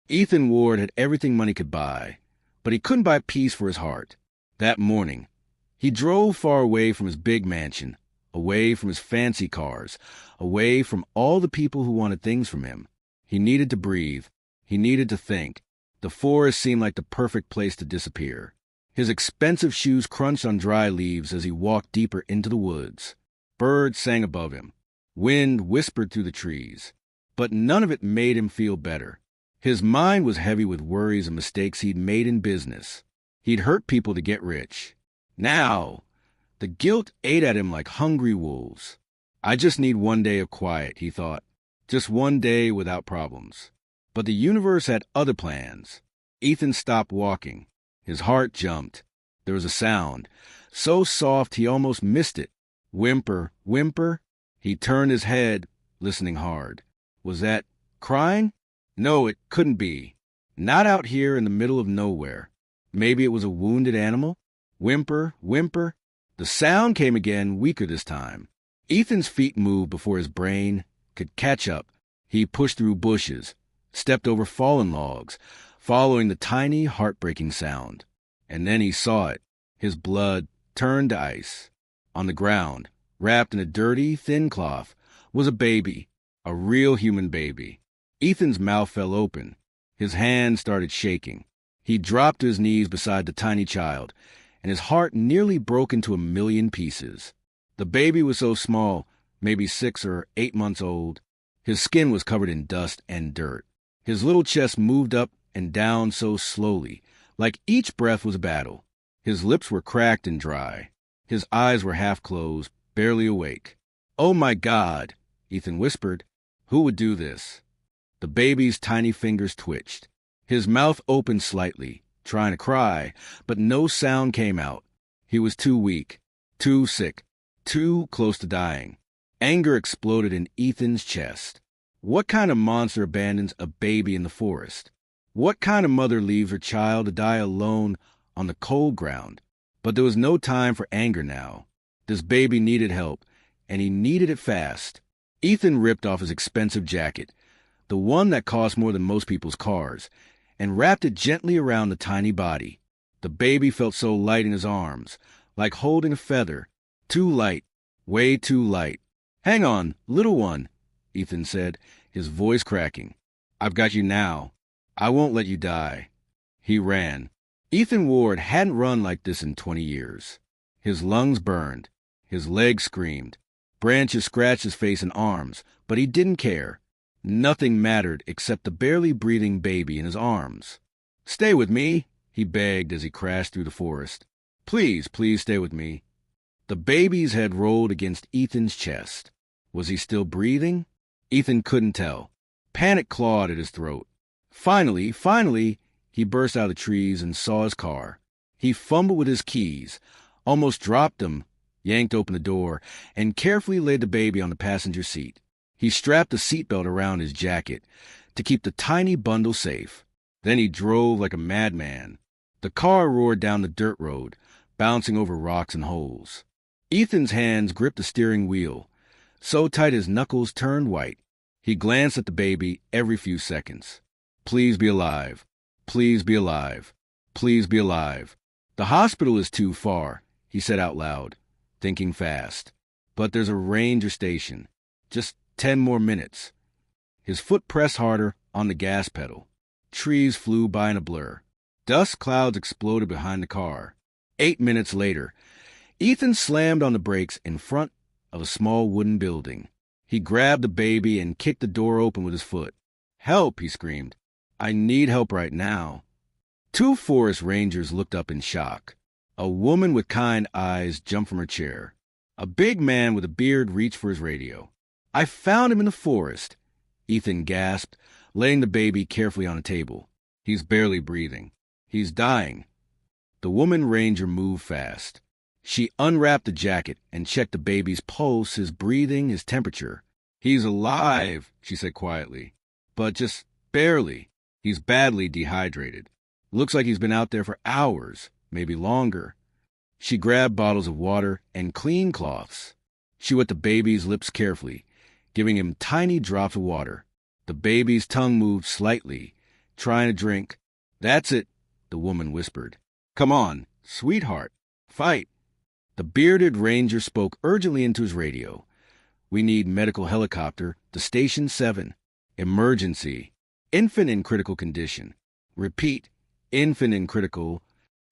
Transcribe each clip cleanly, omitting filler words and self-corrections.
Ethan Ward had everything money could buy, but he couldn't buy peace for his heart. That morning, he drove far away from his big mansion, away from his fancy cars, away from all the people who wanted things from him. He needed to breathe. He needed to think. The forest seemed like the perfect place to disappear. His expensive shoes crunched on dry leaves as he walked deeper into the woods. Birds sang above him. Wind whispered through the trees. But none of it made him feel better. His mind was heavy with worries and mistakes he'd made in business. He'd hurt people to get rich. Now, the guilt ate at him like hungry wolves. I just need one day of quiet, he thought. Just one day without problems. But the universe had other plans. Ethan stopped walking. His heart jumped. There was a sound, so soft he almost missed it. Whimper, whimper. He turned his head, listening hard. Was that crying? No, it couldn't be. Not out here in the middle of nowhere. Maybe it was a wounded animal? Whimper, whimper. The sound came again, weaker this time. Ethan's feet moved before his brain could catch up. He pushed through bushes, stepped over fallen logs, following the tiny, heartbreaking sound. And then he saw it. His blood turned to ice. On the ground, wrapped in a dirty, thin cloth, was a baby, a real human baby. Ethan's mouth fell open. His hands started shaking. He dropped to his knees beside the tiny child, and his heart nearly broke into a million pieces. The baby was so small, maybe 6 or 8 months old. His skin was covered in dust and dirt. His little chest moved up and down so slowly, like each breath was a battle. His lips were cracked and dry. His eyes were half closed, barely awake. "Oh, my God," Ethan whispered. Who would do this? The baby's tiny fingers twitched. His mouth opened slightly, trying to cry, but no sound came out. He was too weak, too sick, too close to dying. Anger exploded in Ethan's chest. What kind of monster abandons a baby in the forest? What kind of mother leaves her child to die alone on the cold ground? But there was no time for anger now. This baby needed help, and he needed it fast. Ethan ripped off his expensive jacket, the one that cost more than most people's cars, and wrapped it gently around the tiny body. The baby felt so light in his arms, like holding a feather. Too light, way too light. "Hang on, little one," Ethan said, his voice cracking. "I've got you now. I won't let you die." He ran. Ethan Ward hadn't run like this in 20 years. His lungs burned. His legs screamed. Branches scratched his face and arms, but he didn't care. Nothing mattered except the barely breathing baby in his arms. "Stay with me," he begged as he crashed through the forest. "Please, please stay with me." The baby's head rolled against Ethan's chest. Was he still breathing? Ethan couldn't tell. Panic clawed at his throat. Finally, he burst out of the trees and saw his car. He fumbled with his keys, almost dropped them, yanked open the door, and carefully laid the baby on the passenger seat. He strapped a seatbelt around his jacket to keep the tiny bundle safe. Then he drove like a madman. The car roared down the dirt road, bouncing over rocks and holes. Ethan's hands gripped the steering wheel, so tight his knuckles turned white. He glanced at the baby every few seconds. "Please be alive. Please be alive. Please be alive." "The hospital is too far," he said out loud, thinking fast. "But there's a ranger station. Just 10 more minutes." His foot pressed harder on the gas pedal. Trees flew by in a blur. Dust clouds exploded behind the car. 8 minutes later, Ethan slammed on the brakes in front of a small wooden building. He grabbed the baby and kicked the door open with his foot. "Help!" he screamed. "I need help right now." 2 forest rangers looked up in shock. A woman with kind eyes jumped from her chair. A big man with a beard reached for his radio. "I found him in the forest," Ethan gasped, laying the baby carefully on a table. "He's barely breathing. He's dying." The woman ranger moved fast. She unwrapped the jacket and checked the baby's pulse, his breathing, his temperature. "He's alive," she said quietly, "but just barely. He's badly dehydrated. Looks like he's been out there for hours, maybe longer." She grabbed bottles of water and clean cloths. She wet the baby's lips carefully, giving him tiny drops of water. The baby's tongue moved slightly, trying to drink. "That's it," the woman whispered. "Come on, sweetheart, fight." The bearded ranger spoke urgently into his radio. "We need medical helicopter to Station 7. Emergency. Infant in critical condition. Repeat, infant in critical."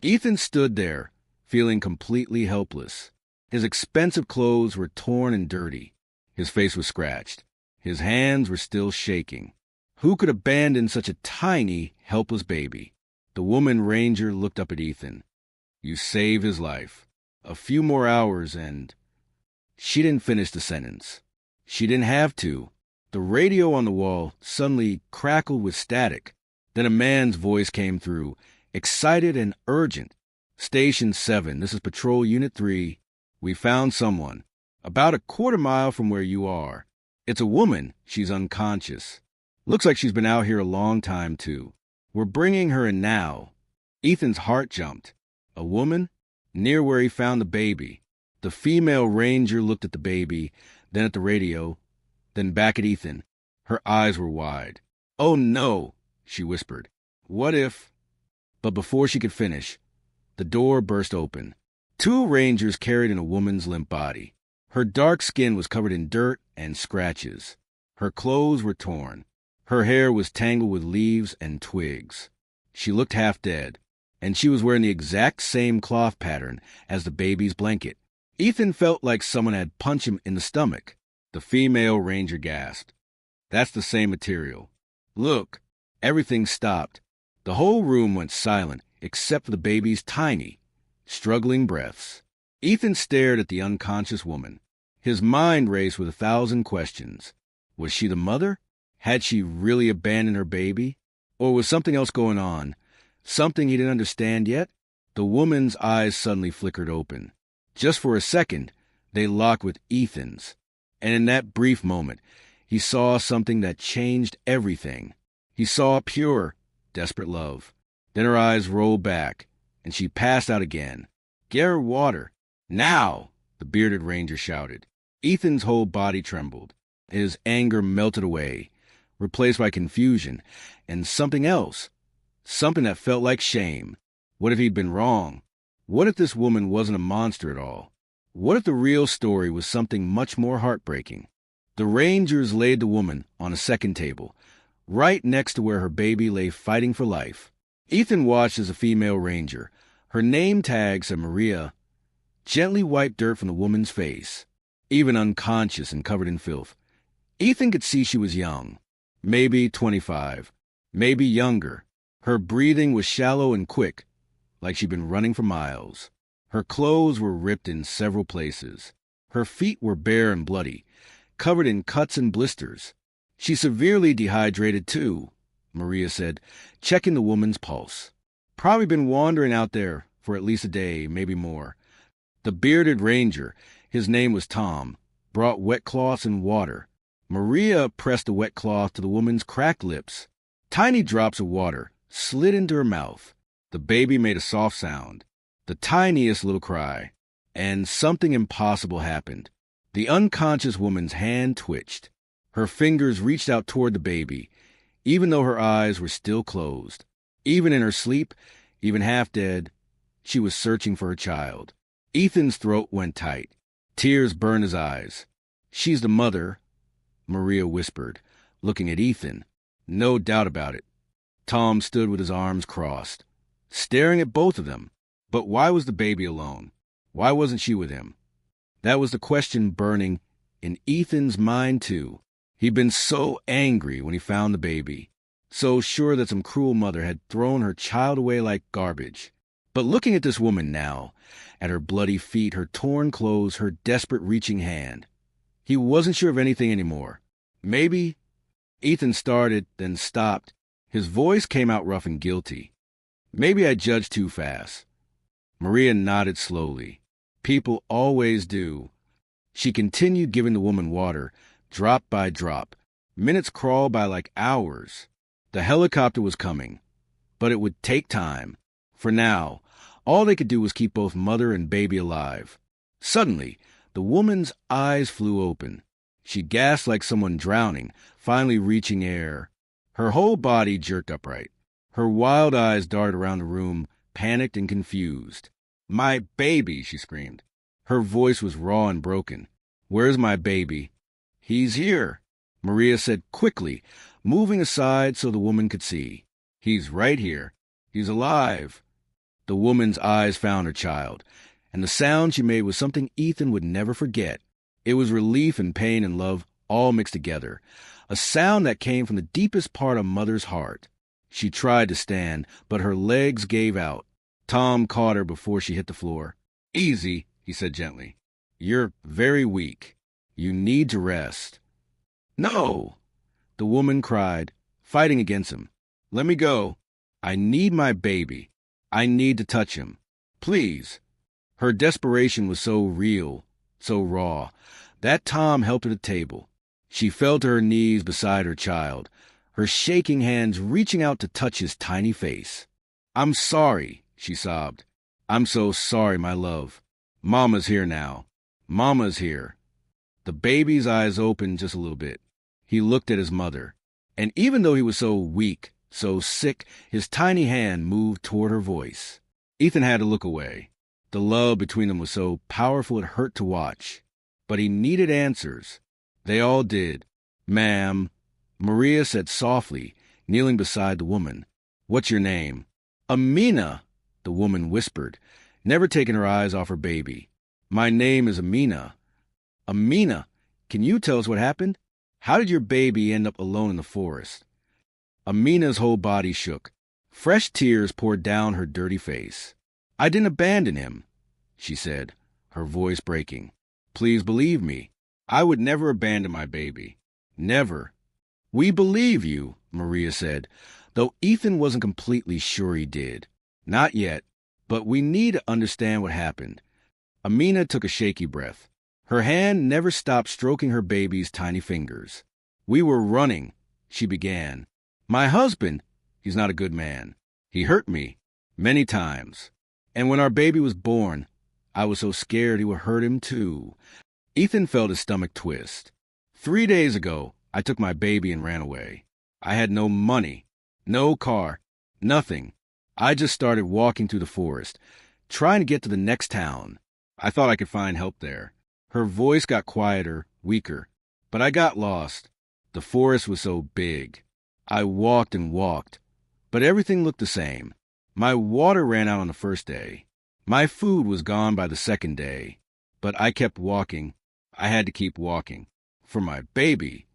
Ethan stood there, feeling completely helpless. His expensive clothes were torn and dirty. His face was scratched. His hands were still shaking. Who could abandon such a tiny, helpless baby? The woman ranger looked up at Ethan. "You saved his life. A few more hours and—" She didn't finish the sentence. She didn't have to. The radio on the wall suddenly crackled with static. Then a man's voice came through, excited and urgent. "Station 7, this is Patrol Unit 3. We found someone. About a quarter mile from where you are. It's a woman. She's unconscious. Looks like she's been out here a long time, too. We're bringing her in now." Ethan's heart jumped. A woman? Near where he found the baby. The female ranger looked at the baby, then at the radio, then back at Ethan. Her eyes were wide. "Oh, no," she whispered. "What if—" But before she could finish, the door burst open. Two rangers carried in a woman's limp body. Her dark skin was covered in dirt and scratches. Her clothes were torn. Her hair was tangled with leaves and twigs. She looked half dead, and she was wearing the exact same cloth pattern as the baby's blanket. Ethan felt like someone had punched him in the stomach. The female ranger gasped. "That's the same material. Look." Everything stopped. The whole room went silent, except for the baby's tiny, struggling breaths. Ethan stared at the unconscious woman. His mind raced with 1,000 questions. Was she the mother? Had she really abandoned her baby? Or was something else going on? Something he didn't understand yet? The woman's eyes suddenly flickered open. Just for a second, they locked with Ethan's. And in that brief moment, he saw something that changed everything. He saw pure, desperate love. Then her eyes rolled back, and she passed out again. "Get her water. Now!" the bearded ranger shouted. Ethan's whole body trembled. His anger melted away, replaced by confusion and something else. Something that felt like shame. What if he'd been wrong? What if this woman wasn't a monster at all? What if the real story was something much more heartbreaking? The rangers laid the woman on a second table, right next to where her baby lay fighting for life. Ethan watched as a female ranger, her name tag said Maria, gently wiped dirt from the woman's face, even unconscious and covered in filth. Ethan could see she was young, maybe 25, maybe younger. Her breathing was shallow and quick, like she'd been running for miles. Her clothes were ripped in several places. Her feet were bare and bloody, covered in cuts and blisters. "She's severely dehydrated, too," Maria said, checking the woman's pulse. "Probably been wandering out there for at least a day, maybe more." The bearded ranger, his name was Tom, brought wet cloths and water. Maria pressed the wet cloth to the woman's cracked lips. Tiny drops of water slid into her mouth. The baby made a soft sound, the tiniest little cry, and something impossible happened. The unconscious woman's hand twitched. Her fingers reached out toward the baby, even though her eyes were still closed. Even in her sleep, even half dead, she was searching for her child. Ethan's throat went tight. Tears burned his eyes. "She's the mother," Maria whispered, looking at Ethan. No doubt about it. Tom stood with his arms crossed, staring at both of them. But why was the baby alone? Why wasn't she with him? That was the question burning in Ethan's mind, too. He'd been so angry when he found the baby, so sure that some cruel mother had thrown her child away like garbage. But looking at this woman now, at her bloody feet, her torn clothes, her desperate reaching hand, he wasn't sure of anything anymore. Maybe... Ethan started, then stopped. His voice came out rough and guilty. "Maybe I judged too fast." Maria nodded slowly. "People always do." She continued giving the woman water, drop by drop. Minutes crawled by like hours. The helicopter was coming, but it would take time. For now, all they could do was keep both mother and baby alive. Suddenly, the woman's eyes flew open. She gasped like someone drowning, finally reaching air. Her whole body jerked upright. Her wild eyes darted around the room, panicked and confused. "My baby!" she screamed. Her voice was raw and broken. "Where's my baby?" "He's here," Maria said quickly, moving aside so the woman could see. "He's right here. He's alive." The woman's eyes found her child, and the sound she made was something Ethan would never forget. It was relief and pain and love all mixed together, a sound that came from the deepest part of Mother's heart. She tried to stand, but her legs gave out. Tom caught her before she hit the floor. "Easy," he said gently. "You're very weak. You need to rest." "No!" the woman cried, fighting against him. "Let me go. I need my baby. I need to touch him. Please." Her desperation was so real, so raw, that Tom helped her to the table. She fell to her knees beside her child, her shaking hands reaching out to touch his tiny face. "I'm sorry," she sobbed. "I'm so sorry, my love. Mama's here now. Mama's here." The baby's eyes opened just a little bit. He looked at his mother, and even though he was so weak, so sick, his tiny hand moved toward her voice. Ethan had to look away. The love between them was so powerful it hurt to watch. But he needed answers. They all did. "Ma'am," Maria said softly, kneeling beside the woman. "What's your name?" "Amina," the woman whispered, never taking her eyes off her baby. "My name is Amina." "Amina, can you tell us what happened? How did your baby end up alone in the forest?" Amina's whole body shook. Fresh tears poured down her dirty face. "I didn't abandon him," she said, her voice breaking. "Please believe me. I would never abandon my baby. Never." "We believe you," Maria said, though Ethan wasn't completely sure he did. "Not yet, but we need to understand what happened." Amina took a shaky breath. Her hand never stopped stroking her baby's tiny fingers. "We were running," she began. "My husband, he's not a good man. He hurt me many times. And when our baby was born, I was so scared he would hurt him too." Ethan felt his stomach twist. 3 days ago, I took my baby and ran away. I had no money, no car, nothing. I just started walking through the forest, trying to get to the next town. I thought I could find help there. Her voice got quieter, weaker. But I got lost. The forest was so big. I walked and walked, but everything looked the same. My water ran out on the first day. My food was gone by the second day. But I kept walking. I had to keep walking. For my baby.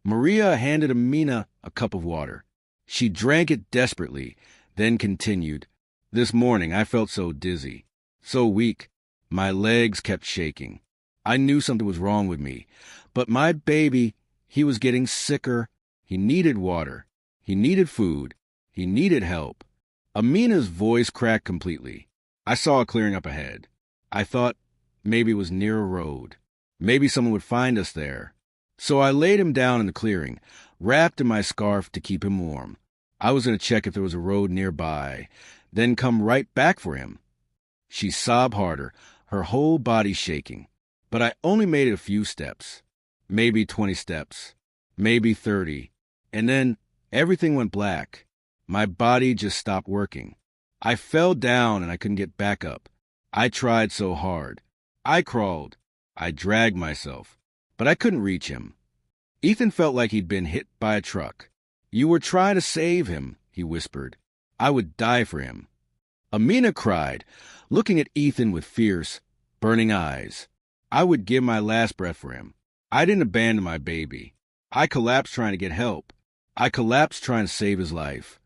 Maria handed Amina a cup of water. She drank it desperately, then continued. "This morning I felt so dizzy, so weak. My legs kept shaking. I knew something was wrong with me. But my baby, he was getting sicker. He needed water. He needed food. He needed help." Amina's voice cracked completely. I saw a clearing up ahead. I thought maybe it was near a road. Maybe someone would find us there. So I laid him down in the clearing, wrapped in my scarf to keep him warm. I was going to check if there was a road nearby, then come right back for him. She sobbed harder, her whole body shaking. But I only made it a few steps. Maybe 20 steps. Maybe 30. And then everything went black. My body just stopped working. I fell down and I couldn't get back up. I tried so hard. I crawled. I dragged myself. But I couldn't reach him. Ethan felt like he'd been hit by a truck. "You were trying to save him," he whispered. "I would die for him." Amina cried, looking at Ethan with fierce, burning eyes. "I would give my last breath for him. I didn't abandon my baby. I collapsed trying to get help. I collapsed trying to save his life."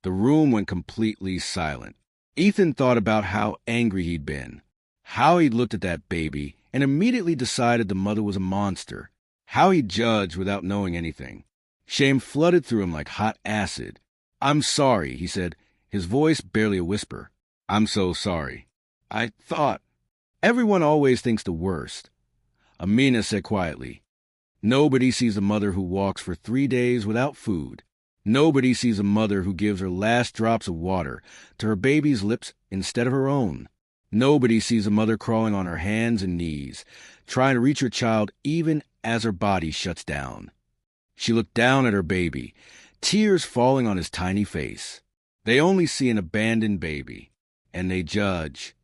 The room went completely silent. Ethan thought about how angry he'd been, how he'd looked at that baby and immediately decided the mother was a monster, how he judged without knowing anything. Shame flooded through him like hot acid. "I'm sorry," he said, his voice barely a whisper. "I'm so sorry. I thought. Everyone always thinks the worst." Amina said quietly, "Nobody sees a mother who walks for 3 days without food. Nobody sees a mother who gives her last drops of water to her baby's lips instead of her own. Nobody sees a mother crawling on her hands and knees, trying to reach her child even as her body shuts down." She looked down at her baby, tears falling on his tiny face. They only see an abandoned baby, and they judge.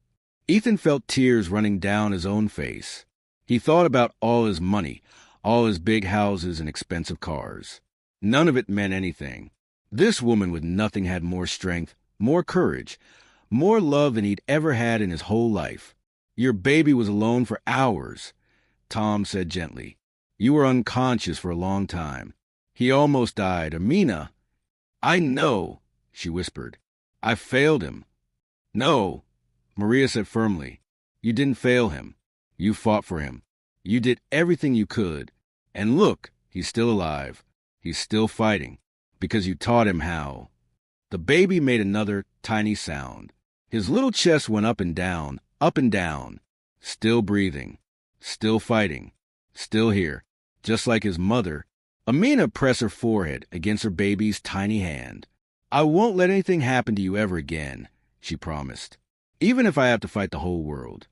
Ethan felt tears running down his own face. He thought about all his money, all his big houses and expensive cars. None of it meant anything. This woman with nothing had more strength, more courage, more love than he'd ever had in his whole life. Your baby was alone for hours, Tom said gently. You were unconscious for a long time. He almost died. Amina. I know, she whispered. I failed him. No, Maria said firmly. You didn't fail him. You fought for him. You did everything you could. And look, he's still alive. He's still fighting. Because you taught him how. The baby made another tiny sound. His little chest went up and down, still breathing, still fighting, still here, just like his mother. Amina pressed her forehead against her baby's tiny hand. I won't let anything happen to you ever again, she promised, even if I have to fight the whole world.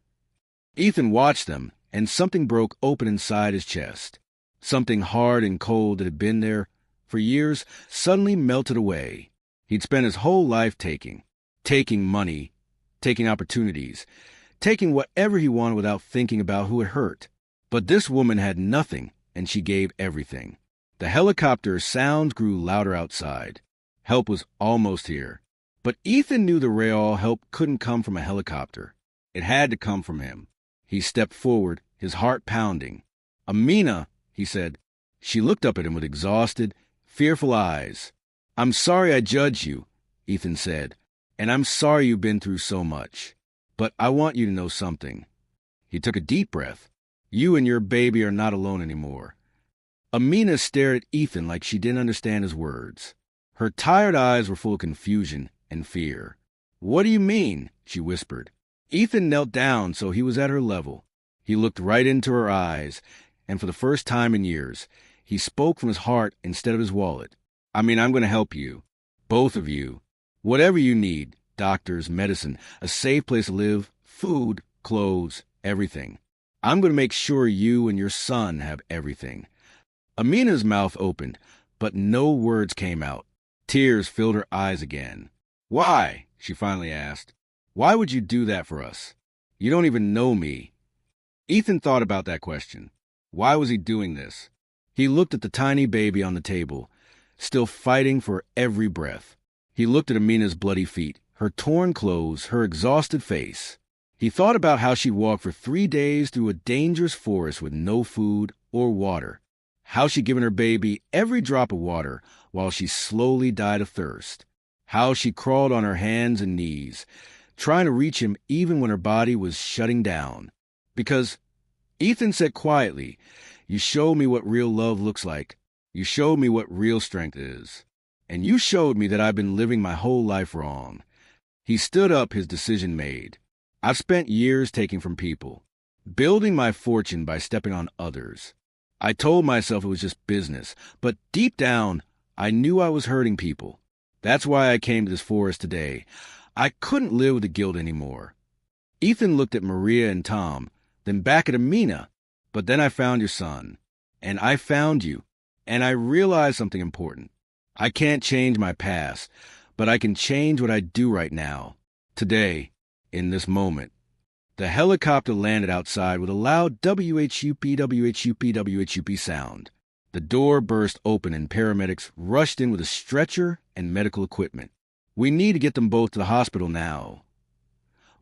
Ethan watched them, and something broke open inside his chest. Something hard and cold that had been there for years suddenly melted away. He'd spent his whole life taking money, taking opportunities, taking whatever he wanted without thinking about who it hurt. But this woman had nothing, and she gave everything. The helicopter sounds grew louder outside. Help was almost here. But Ethan knew the real help couldn't come from a helicopter. It had to come from him. He stepped forward, his heart pounding. Amina, he said. She looked up at him with exhausted, fearful eyes. I'm sorry I judged you, Ethan said, and I'm sorry you've been through so much. But I want you to know something. He took a deep breath. You and your baby are not alone anymore. Amina stared at Ethan like she didn't understand his words. Her tired eyes were full of confusion and fear. What do you mean? She whispered. Ethan knelt down so he was at her level. He looked right into her eyes, and for the first time in years, he spoke from his heart instead of his wallet. I'm going to help you. Both of you. Whatever you need, doctors, medicine, a safe place to live, food, clothes, everything. I'm going to make sure you and your son have everything. Amina's mouth opened, but no words came out. Tears filled her eyes again. Why? She finally asked. Why would you do that for us? You don't even know me. Ethan thought about that question. Why was he doing this? He looked at the tiny baby on the table, still fighting for every breath. He looked at Amina's bloody feet, her torn clothes, her exhausted face. He thought about how she'd walked for 3 days through a dangerous forest with no food or water. How she'd given her baby every drop of water while she slowly died of thirst. How she crawled on her hands and knees, trying to reach him even when her body was shutting down. Because, Ethan said quietly, you showed me what real love looks like. You showed me what real strength is. And you showed me that I've been living my whole life wrong. He stood up, his decision made. I've spent years taking from people, building my fortune by stepping on others. I told myself it was just business, but deep down, I knew I was hurting people. That's why I came to this forest today. I couldn't live with the guilt anymore. Ethan looked at Maria and Tom, then back at Amina. But then I found your son, and I found you, and I realized something important. I can't change my past, but I can change what I do right now, today, in this moment. The helicopter landed outside with a loud WHUP, WHUP, WHUP sound. The door burst open and paramedics rushed in with a stretcher and medical equipment. We need to get them both to the hospital now,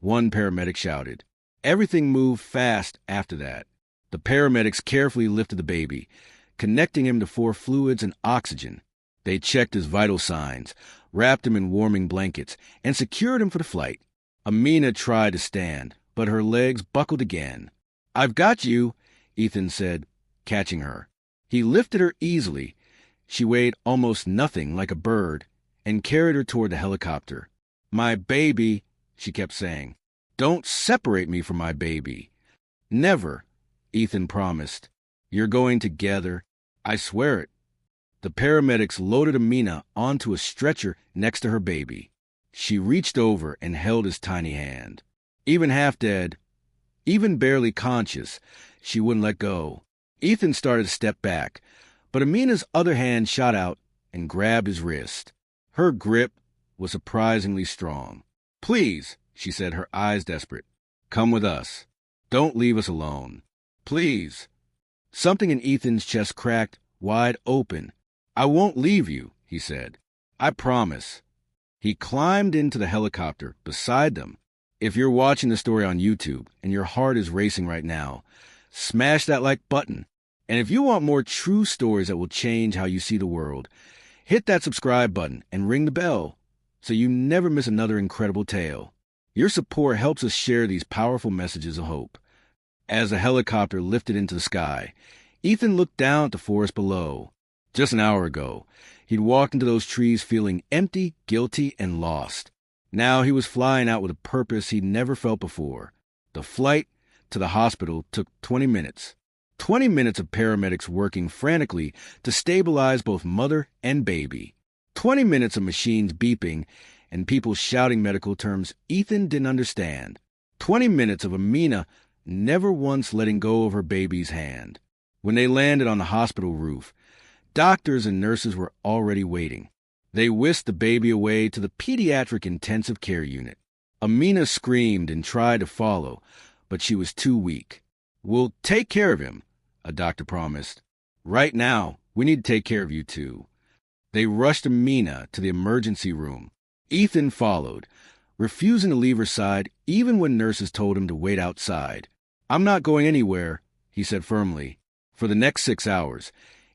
one paramedic shouted. Everything moved fast after that. The paramedics carefully lifted the baby, connecting him to 4 fluids and oxygen. They checked his vital signs, wrapped him in warming blankets, and secured him for the flight. Amina tried to stand, but her legs buckled again. I've got you, Ethan said, catching her. He lifted her easily. She weighed almost nothing, like a bird, and carried her toward the helicopter. My baby, she kept saying. Don't separate me from my baby. Never, Ethan promised. You're going together. I swear it. The paramedics loaded Amina onto a stretcher next to her baby. She reached over and held his tiny hand. Even half dead, even barely conscious, she wouldn't let go. Ethan started to step back, but Amina's other hand shot out and grabbed his wrist. Her grip, was surprisingly strong. "Please," she said, her eyes desperate. "Come with us. Don't leave us alone. Please." Something in Ethan's chest cracked wide open. "I won't leave you," he said. "I promise." He climbed into the helicopter beside them. If you're watching the story on YouTube and your heart is racing right now, smash that like button. And if you want more true stories that will change how you see the world, hit that subscribe button and ring the bell so you never miss another incredible tale. Your support helps us share these powerful messages of hope. As the helicopter lifted into the sky, Ethan looked down at the forest below. Just an hour ago, he'd walked into those trees feeling empty, guilty, and lost. Now he was flying out with a purpose he'd never felt before. The flight to the hospital took 20 minutes. 20 minutes of paramedics working frantically to stabilize both mother and baby. 20 minutes of machines beeping and people shouting medical terms Ethan didn't understand. 20 minutes of Amina never once letting go of her baby's hand. When they landed on the hospital roof, doctors and nurses were already waiting. They whisked the baby away to the pediatric intensive care unit. Amina screamed and tried to follow, but she was too weak. "We'll take care of him," a doctor promised. "Right now, we need to take care of you too." They rushed Amina to the emergency room. Ethan followed, refusing to leave her side even when nurses told him to wait outside. "I'm not going anywhere," he said firmly. For the next 6 hours,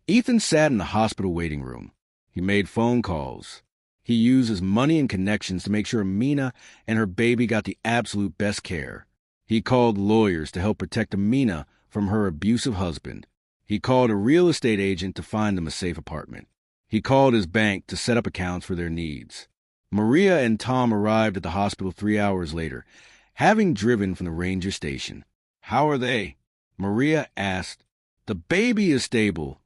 Ethan sat in the hospital waiting room. He made phone calls. He used his money and connections to make sure Amina and her baby got the absolute best care. He called lawyers to help protect Amina from her abusive husband. He called a real estate agent to find them a safe apartment. He called his bank to set up accounts for their needs. Maria and Tom arrived at the hospital 3 hours later, having driven from the ranger station. "How are they?" Maria asked. "The baby is stable,"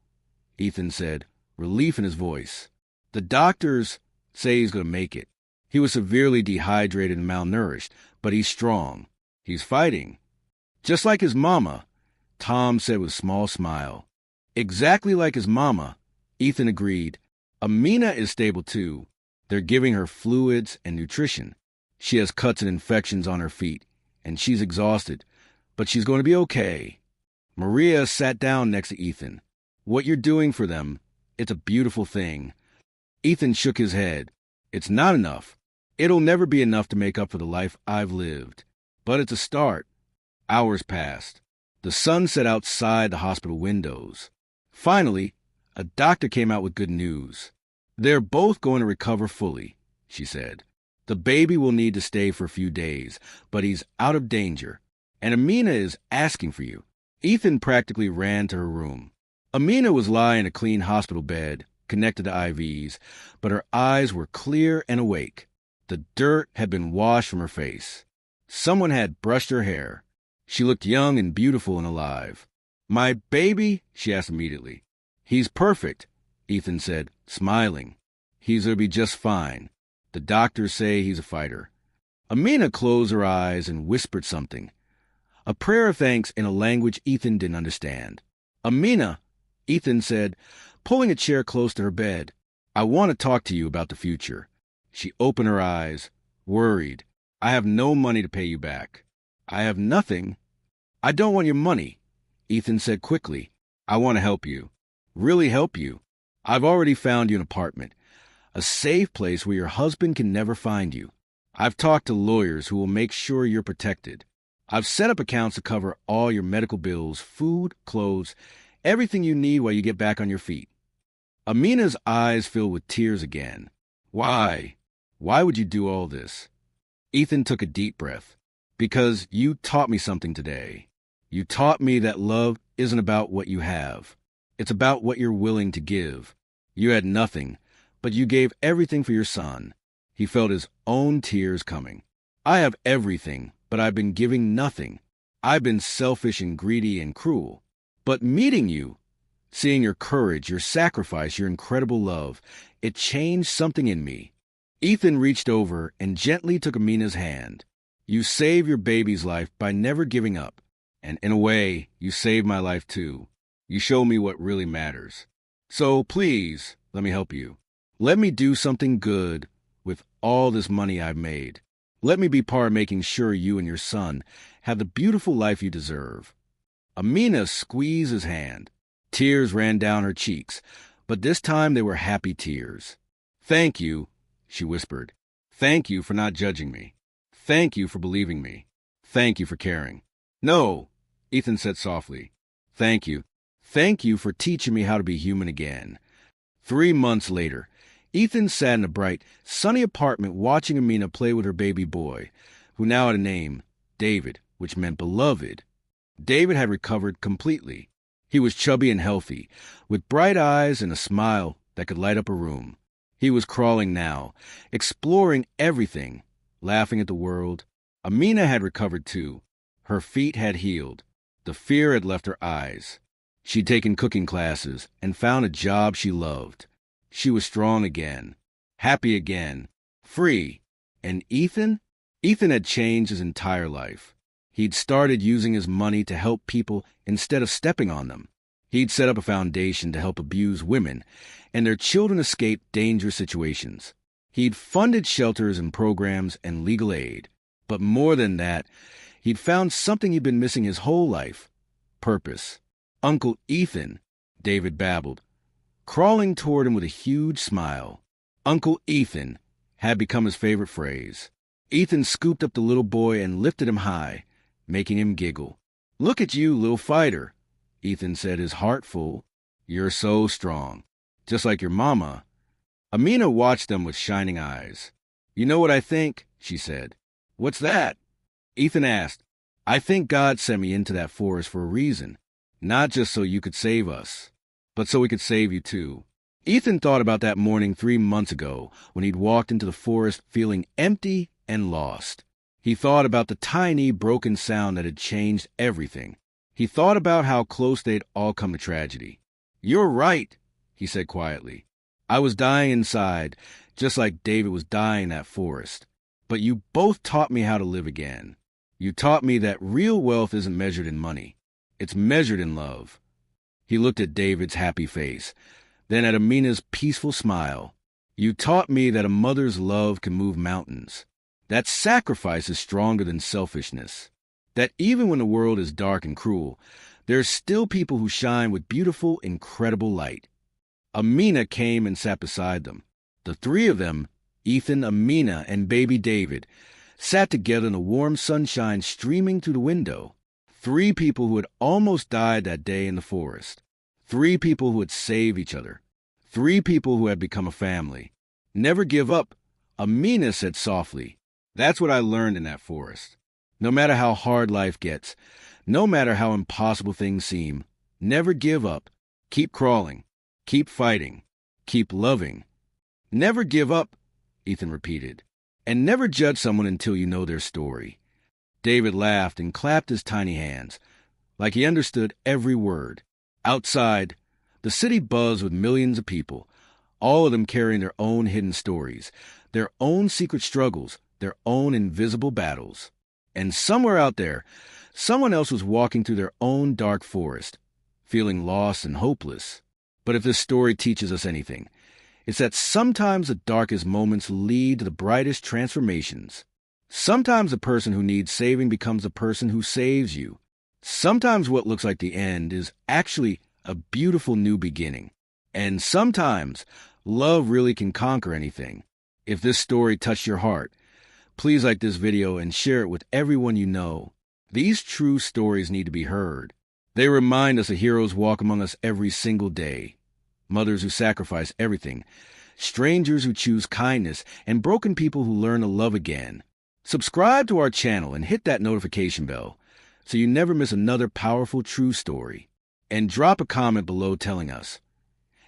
Ethan said, relief in his voice. "The doctors say he's going to make it. He was severely dehydrated and malnourished, but he's strong. He's fighting. Just like his mama," Tom said with a small smile. "Exactly like his mama," Ethan agreed. "Amina is stable too. They're giving her fluids and nutrition. She has cuts and infections on her feet, and she's exhausted, but she's going to be okay." Maria sat down next to Ethan. "What you're doing for them, it's a beautiful thing." Ethan shook his head. "It's not enough. It'll never be enough to make up for the life I've lived. But it's a start." Hours passed. The sun set outside the hospital windows. Finally, a doctor came out with good news. "They're both going to recover fully," she said. "The baby will need to stay for a few days, but he's out of danger. And Amina is asking for you." Ethan practically ran to her room. Amina was lying in a clean hospital bed, connected to IVs, but her eyes were clear and awake. The dirt had been washed from her face. Someone had brushed her hair. She looked young and beautiful and alive. "My baby?" she asked immediately. "He's perfect," Ethan said, smiling. "He's going to be just fine. The doctors say he's a fighter." Amina closed her eyes and whispered something. A prayer of thanks in a language Ethan didn't understand. "Amina," Ethan said, pulling a chair close to her bed. "I want to talk to you about the future." She opened her eyes, worried. "I have no money to pay you back." "I have nothing." "I don't want your money," Ethan said quickly. "I want to help you. Really help you. I've already found you an apartment, a safe place where your husband can never find you. I've talked to lawyers who will make sure you're protected. I've set up accounts to cover all your medical bills, food, clothes, everything you need while you get back on your feet." Amina's eyes filled with tears again. "Why? Why would you do all this?" Ethan took a deep breath. "Because you taught me something today. You taught me that love isn't about what you have. It's about what you're willing to give. You had nothing, but you gave everything for your son." He felt his own tears coming. "I have everything, but I've been giving nothing. I've been selfish and greedy and cruel. But meeting you, seeing your courage, your sacrifice, your incredible love, it changed something in me." Ethan reached over and gently took Amina's hand. "You saved your baby's life by never giving up. And in a way, you saved my life too. You showed me what really matters. So please, let me help you. Let me do something good with all this money I've made. Let me be part of making sure you and your son have the beautiful life you deserve." Amina squeezed his hand. Tears ran down her cheeks, but this time they were happy tears. "Thank you," she whispered. "Thank you for not judging me. Thank you for believing me. Thank you for caring." "No," Ethan said softly. "Thank you. Thank you for teaching me how to be human again." 3 months later, Ethan sat in a bright, sunny apartment watching Amina play with her baby boy, who now had a name, David, which meant beloved. David had recovered completely. He was chubby and healthy, with bright eyes and a smile that could light up a room. He was crawling now, exploring everything, laughing at the world. Amina had recovered too. Her feet had healed. The fear had left her eyes. She'd taken cooking classes and found a job she loved. She was strong again, happy again, free. And Ethan? Ethan had changed his entire life. He'd started using his money to help people instead of stepping on them. He'd set up a foundation to help abused women and their children escape dangerous situations. He'd funded shelters and programs and legal aid. But more than that, he'd found something he'd been missing his whole life: purpose. "Uncle Ethan," David babbled, crawling toward him with a huge smile. "Uncle Ethan" had become his favorite phrase. Ethan scooped up the little boy and lifted him high, making him giggle. "Look at you, little fighter," Ethan said, his heart full. "You're so strong, just like your mama." Amina watched them with shining eyes. "You know what I think?" she said. "What's that?" Ethan asked. "I think God sent me into that forest for a reason, not just so you could save us, but so we could save you too." Ethan thought about that morning 3 months ago when he'd walked into the forest feeling empty and lost. He thought about the tiny, broken sound that had changed everything. He thought about how close they'd all come to tragedy. "You're right," he said quietly. "I was dying inside, just like David was dying in that forest. But you both taught me how to live again. You taught me that real wealth isn't measured in money. It's measured in love." He looked at David's happy face, then at Amina's peaceful smile. "You taught me that a mother's love can move mountains. That sacrifice is stronger than selfishness. That even when the world is dark and cruel, there's still people who shine with beautiful, incredible light." Amina came and sat beside them. The 3 of them, Ethan, Amina, and baby David, sat together in the warm sunshine streaming through the window. 3 people who had almost died that day in the forest. 3 people who had saved each other. 3 people who had become a family. "Never give up," Amina said softly. "That's what I learned in that forest. No matter how hard life gets, no matter how impossible things seem, never give up. Keep crawling. Keep fighting. Keep loving." "Never give up," Ethan repeated. "And never judge someone until you know their story." David laughed and clapped his tiny hands, like he understood every word. Outside, the city buzzed with millions of people, all of them carrying their own hidden stories, their own secret struggles, their own invisible battles. And somewhere out there, someone else was walking through their own dark forest, feeling lost and hopeless. But if this story teaches us anything, it's that sometimes the darkest moments lead to the brightest transformations. Sometimes the person who needs saving becomes the person who saves you. Sometimes what looks like the end is actually a beautiful new beginning. And sometimes love really can conquer anything. If this story touched your heart, please like this video and share it with everyone you know. These true stories need to be heard. They remind us that heroes walk among us every single day. Mothers who sacrifice everything, strangers who choose kindness, and broken people who learn to love again. Subscribe to our channel and hit that notification bell so you never miss another powerful true story. And drop a comment below telling us,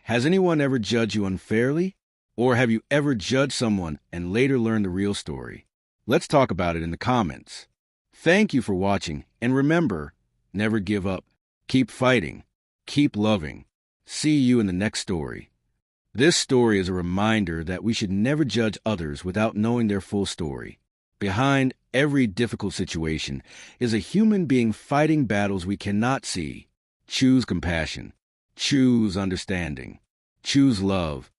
has anyone ever judged you unfairly? Or have you ever judged someone and later learned the real story? Let's talk about it in the comments. Thank you for watching, and remember, never give up. Keep fighting. Keep loving. See you in the next story. This story is a reminder that we should never judge others without knowing their full story. Behind every difficult situation is a human being fighting battles we cannot see. Choose compassion. Choose understanding. Choose love.